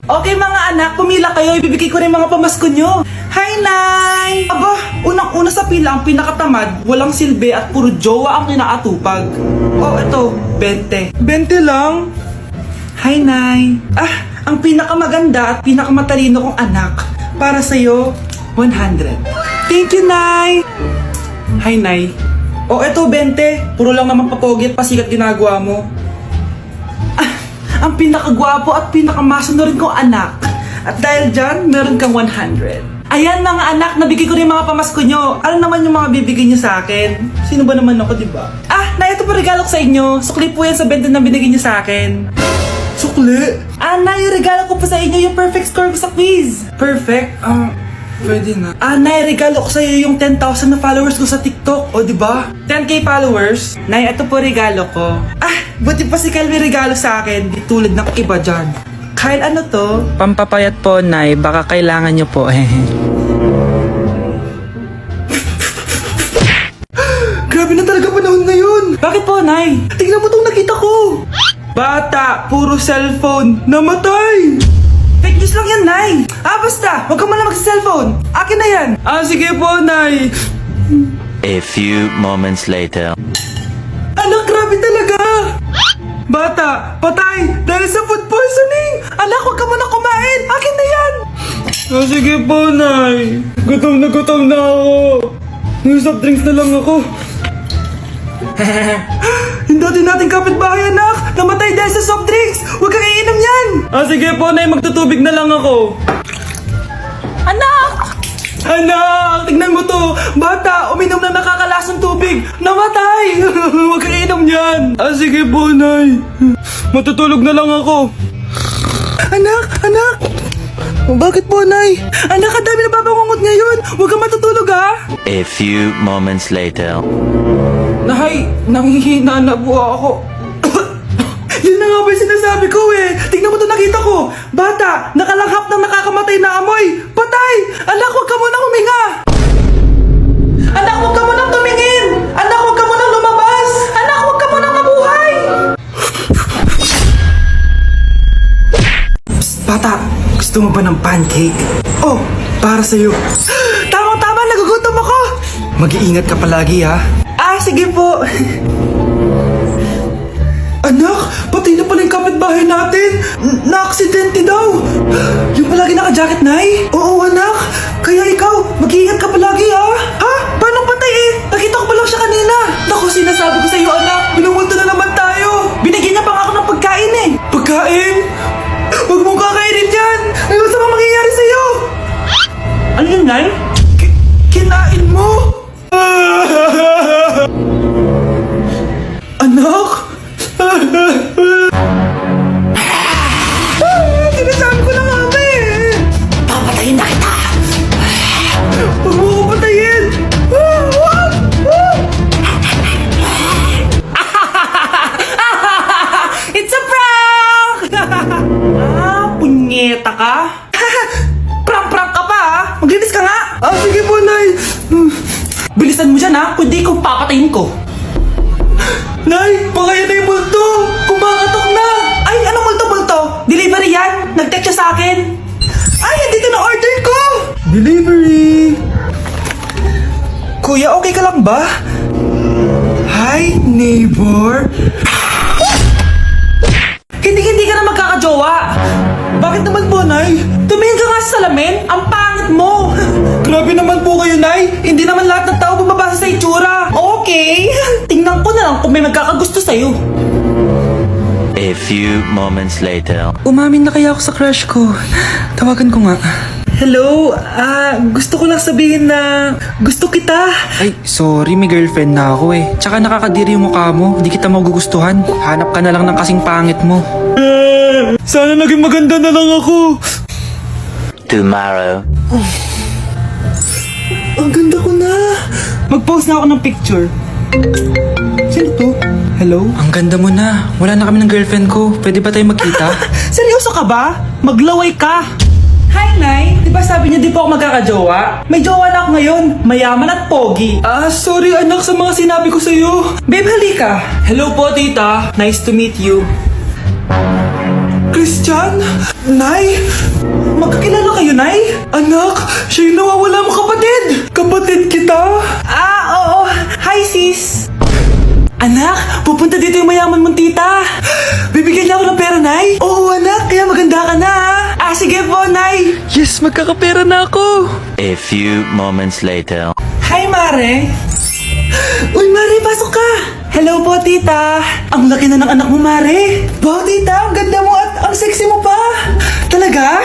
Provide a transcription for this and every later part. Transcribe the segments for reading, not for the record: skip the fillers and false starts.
Okay mga anak, pumila kayo. Ibibigay ko rin mga pamasko nyo. Hi, Nay! Aba, unang-una sa pila ang pinakatamad, walang silbi at puro jowa ang kinaatupag. Oh, ito, 20. 20 lang? Hi, Nay! Ang pinakamaganda at pinakamatalino kong anak. Para sa'yo, 100. Thank you, Nay! Hi, Nay. Oh, eto, 20. Puro lang naman papogi at pasikat ginagawa mo. Ang pinakagwapo at pinakamasonor kong anak. At dahil dyan, meron kang 100. Ayan mga anak, nabigay ko rin mga pamasko nyo. Ano naman yung mga bibigay nyo sa akin? Sino ba naman ako, diba? Nay, ito po regalo ko sa inyo. Sukli po yan sa 20 na binigay nyo sa akin. Sukli? Nay, regalo ko po sa inyo yung perfect score ko sa quiz. Perfect? Pwede na. Nay, regalo ko sa'yo yung 10,000 na followers ko sa TikTok. O, diba? 10k followers. Nay, ito po regalo ko. Buti pa si Kyle may regalo sa akin. Di tulad ng iba dyan. Kyle, ano to? Pampapayat po, Nay. Baka kailangan nyo po. Grabe na talaga panahon ngayon. Bakit po, Nay? Tingnan mo tong nakita ko. Bata, puro cellphone. Namatay! Fake news lang yan, Nay. Basta. Huwag ka man lang mag-cellphone. Akin na yan. Sige po, Nay. A few moments later. Anak, grabe talaga. Bata, patay dahil sa food poisoning. Anak, huwag ka muna kumain. Akin na yan. Sige po, Nay. Gutom na ako. Soft drinks na lang ako. Yung dati nating kapitbahay, anak. Namatay dahil sa soft drinks. Huwag kang iinom yan. Sige po, Nay. Magtutubig na lang ako. Anak! Anak! Tignan mo to. Bata, uminom na nakakalasang tubig. Namatay! Huwag kang iinom yan. Sige po, Nay. Matutulog na lang ako. Anak! Bakit po, Nay? Anak, ang dami na babangungot ngayon. Huwag kang matutulog, ha? A few moments later. Nay, nanghihina na po ako. Yun na nga ba yung sinasabi ko eh. Tingnan mo to, nakita ko. Bata, nakalanghap ng nakakamatay na amoy. Patay! Anak, huwag ka munang huminga. Anak, huwag ka munang tumingin. Anak, huwag ka munang lumabas. Anak, huwag ka munang mabuhay. Psst, bata. Gusto mo ba ng pancake? Oh, para sa'yo. Tama, nagugutom ako. Mag-iingat ka palagi, ha? Sige po. Anak, patay na pala yung kapitbahay natin. Na-aksidente daw. Yung palagi naka-jacket, Nay? Oo, anak. Kaya ikaw, mag-iingat ka palagi, ha? Paano patay eh? Nakita ko pa lang siya kanina. Naku, sinasabi ko sa iyo, anak. Binumulto na naman tayo. Binigyan niya pa nga ako ng pagkain eh. Pagkain? Huwag mong kakainin yan. Ano sa mga mangyayari sa'yo? Ano yun, Nay? Kinain mo? Anak? Sinasabi ko na nga ba eh. Papatayin na kita. Huwag mo ko patayin. It's a prank! Punyeta ka? Prank ka pa ha? Maglinis ka nga. Sige po, Nay. Bilisan mo dyan ha, kundi kung papatayin ko. Nay, pakaya na yung multo. Kumakatok na. Ay, anong multo? Delivery yan. Nag-text siya sa akin. Ay, andito na order ko. Delivery. Kuya, okay ka lang ba? Hi, neighbor. Hindi ka na magkakajowa. Bakit naman po, Nay? Tumingin ka nga sa salamin. Ang pangit mo. Grabe naman po kayo, Nay. Hindi naman lahat ng tao bumabasa sa itsura. Okay. Tingnan ko na lang kung may magkakagusto sa'yo. A few moments later. Umamin na kaya ako sa crush ko. Tawagan ko nga. Hello? Gusto ko lang sabihin na gusto kita. Ay, sorry, may girlfriend na ako eh. Tsaka nakakadiri yung mukha mo. Hindi kita magugustuhan. Hanap ka na lang ng kasing pangit mo. Sana naging maganda na lang ako. Tomorrow. Ang ganda ko na. Mag-post na ako ng picture. Sino to? Hello? Ang ganda mo na. Wala na kami ng girlfriend ko. Pwede ba tayo magkita? Seryoso ka ba? Maglaway ka. Hi, Nay. Di ba sabi niyo di po ako magkakajowa? May jowa na ako ngayon. Mayaman at pogi. Sorry anak sa mga sinabi ko sa'yo. Babe, halika. Hello po, tita. Nice to meet you. Christian? Nay? Magkakilala kayo, Nay? Anak, siya yung nawawala mo kapatid! Kapatid kita? Oo. Hi, sis! Anak, pupunta dito yung mayaman mong tita. Bibigyan niya ako ng pera, Nay. Oo, anak, kaya maganda ka na. Sige po, Nay. Yes, magkakapera na ako. A few moments later. Hi, Mare. Uy, Mare, pasok ka. Hello po, tita. Ang laki na ng anak mo, Mare. Wow, tita, ang ganda mo at ang sexy mo pa. Talaga?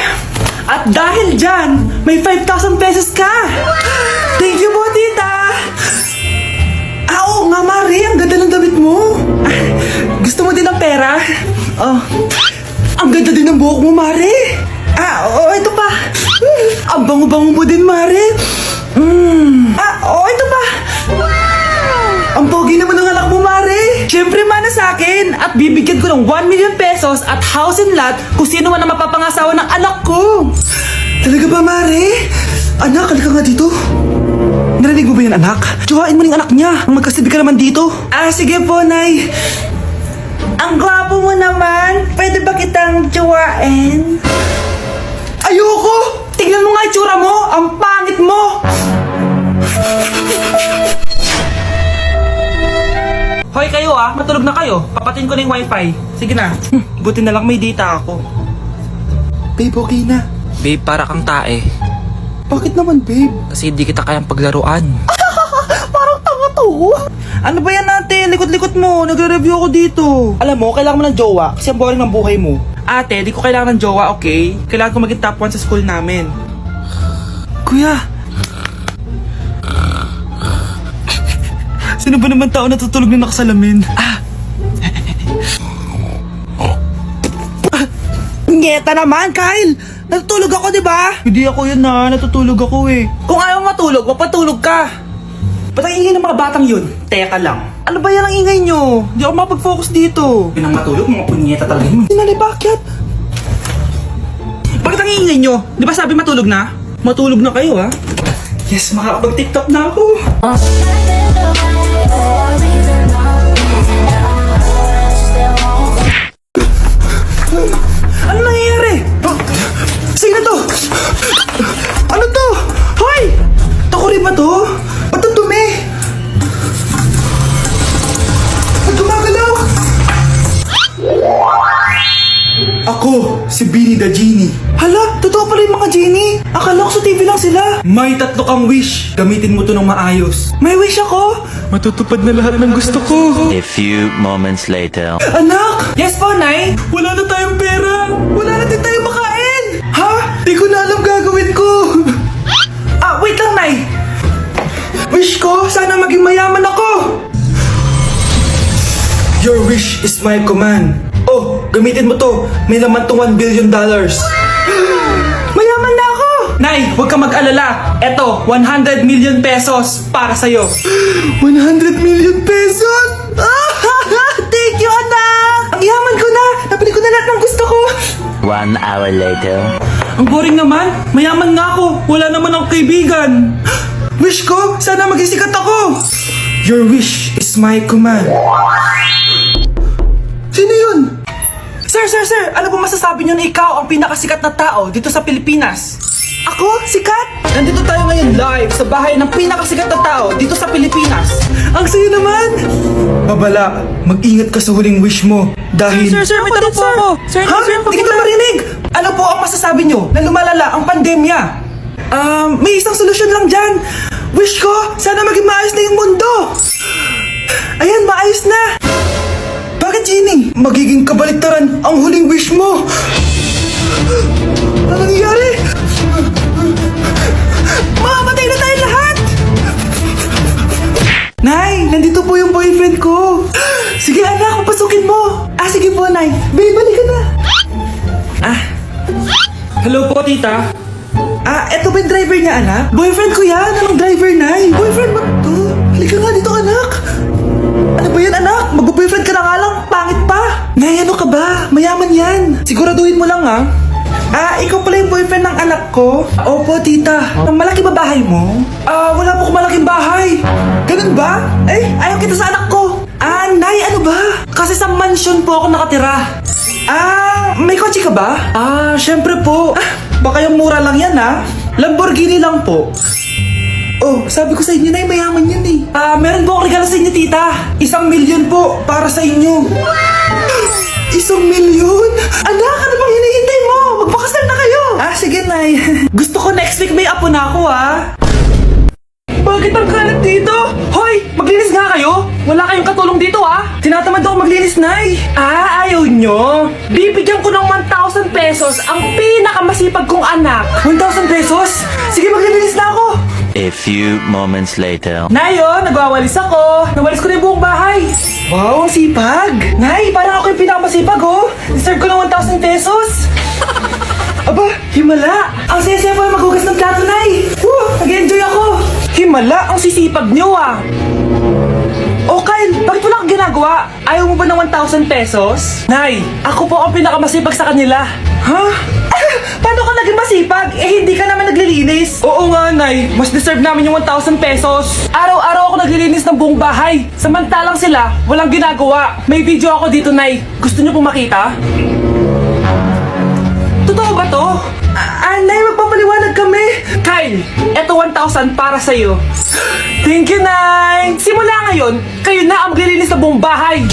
At dahil dyan, may 5,000 pesos ka. Thank you po, tita. Oo nga, Mare, ang ganda ng damit mo. Gusto mo din ng pera? Oh, ang ganda din ng buhok mo, Mare. Oo, ito pa. Ang bango-bango mo din, Mare. Ito pa. Ang pogi naman ng anak mo, Mare. Siyempre, mana sa akin. At bibigyan ko ng 1 million pesos at house and lot kung sino man ang mapapangasawa ng anak ko. Talaga ba, Mare? Anak, halika nga dito. Narinig mo ba yan, anak? Tsuhain mo ng anak niya. Magkasabi ka naman dito. Sige po, Nay. Ang gwapo mo naman. Pwede ba kitang tsuhain? Ayoko! Tingnan mo nga itsura mo. Ang pangit mo. Hoy kayo matulog na kayo. Papatin ko na yung wifi. Sige na. Buti na lang may data ako. Babe, okay na. Babe, para kang tae. Bakit naman, babe? Kasi hindi kita kayang paglaruan. Parang tanga to. Ano ba yan ate? Likot-likot mo. Nagre-review ako dito. Alam mo, kailangan mo ng jowa kasi ang boring ng buhay mo. Ate, di ko kailangan ng jowa, okay? Kailangan ko maging top 1 sa school namin. Kuya! Sino ba naman tao natutulog na nakasalamin? Ngeta naman, Kyle! Natutulog ako, di ba? Hindi ako yun natutulog ako eh. Kung ayaw matulog, mapatulog ka. Ba't ang ingay ng mga batang yun? Teka lang. Ano ba yan ang ingay nyo? Hindi ako makapag-focus dito. Yun ang matulog, mga punyeta talaga yun. Sinali, bakit? Bakit ang ingay nyo? Di ba sabi matulog na? Matulog na kayo Yes, makakapag-tiktok na ako. Ano nangyayari? Sige na to! Ano to? Hoy! Takuri ba to? Ba't ang dumi? Ba't gumagalaw? Ako, si Beanie the Genie. Hala, totoo pala yung mga genie. Akala ko sa TV lang sila. May 3 kang wish. Gamitin mo to ng maayos. May wish ako? Matutupad na lahat ng gusto ko. A few moments later. Anak! Yes po, Nay? Wala na tayong pera. Wala na din tayong makain. Ha? Di ko na alam gagawin ko. Wait lang, Nay. Wish ko, sana maging mayaman ako. Your wish is my command. Oh, gamitin mo to. May laman tong $1 billion. Mayaman na ako! Nay, huwag ka mag-alala. Eto, 100 million pesos para sa'yo. 100 million pesos? Thank you, anak! Ang yaman ko na! Nabili ko na lahat ng gusto ko. 1 hour later. Ang boring naman. Mayaman nga ako. Wala naman akong kaibigan. Wish ko, sana maging sikat ako. Your wish is my command. Sino yun? Sir, ano po masasabi niyo na ikaw ang pinakasikat na tao dito sa Pilipinas? Ako? Sikat? Nandito tayo ngayon live sa bahay ng pinakasikat na tao dito sa Pilipinas. Ang saya naman! Babala, mag-ingat ka sa huling wish mo dahil... Sir, may tanong po ako. Sir, Hindi kita marinig! Ano po ang masasabi niyo na lumalala ang pandemya? May isang solusyon lang dyan. Wish ko, sana maging maayos na yung mundo. Ayan, maayos na. Bakit, Genie? Magiging kabaliktaran ang huling wish mo. Ano nangyayari? Mamamatay na tayo lahat! Nay, nandito po yung boyfriend ko. Sige anak, pasukin mo. Sige po, Nay. Babe, balik ka na. Hello po, tita. Eto ba yung driver niya, anak? Boyfriend ko yan. Anong driver, Nay? Boyfriend mo to? Halika nga dito, anak. Ano ba yan, anak? Mag-boyfriend ka na nga lang. Pangit pa. Nay, ano ka ba? Mayaman yan. Siguraduhin mo lang, ikaw pala yung boyfriend ng anak ko? Opo, tita. Malaki ba bahay mo? Wala po akong malaking bahay. Ganun ba? Ayaw kita sa anak ko. Nay, ano ba? Kasi sa mansion po ako nakatira. May kotse ka ba? Syempre po. Baka yung mura lang yan Lamborghini lang po. Oh, sabi ko sa inyo na mayaman yan eh. Meron po akong regalo sa inyo, tita. 1,000,000 po para sa inyo. Wow! 1,000,000? Anak, ano bang hinihintay mo? Magpakasal na kayo. Sige, Nay. Gusto ko next week may apo na ako, Bakit ang kalat dito? Hoy, maglinis nga kayo. Wala kayong katulong dito, Tinatamad ako maglinis, Nay. Ayaw nyo? Bibigyan ko ng 1,000 pesos ang pinakamasipag kong anak. 1,000 pesos? Sige, maglinis na ako. A few moments later. Nay, nagwawalis ako. Nawalis ko na yung buong bahay. Wow, ang sipag. Nay, parang ako yung pinakamasipag, Deserve ko ng 1,000 pesos. Aba, himala. Ang saya-saya pa maghugas ng plato, Nay. Nag-enjoy ako. Himala, ang sisipag nyo, Oh, Kyle, bakit wala kang ginagawa? Ayaw mo ba ng 1,000 pesos? Nay, ako po ang pinakamasipag sa kanila. Paano ka naging masipag? Hindi ka naman naglilinis. Oo nga, Nay. Mas deserve namin yung 1,000 pesos. Araw-araw ako naglilinis ng buong bahay. Samantalang sila, walang ginagawa. May video ako dito, Nay. Gusto niyo pong makita? Totoo ba to? Nay, magpapaliwanag kami. Kyle, eto 1,000 para sa'yo. Thank you, Nay. Simula ngayon, kayo na ang maglilinis ng buong bahay.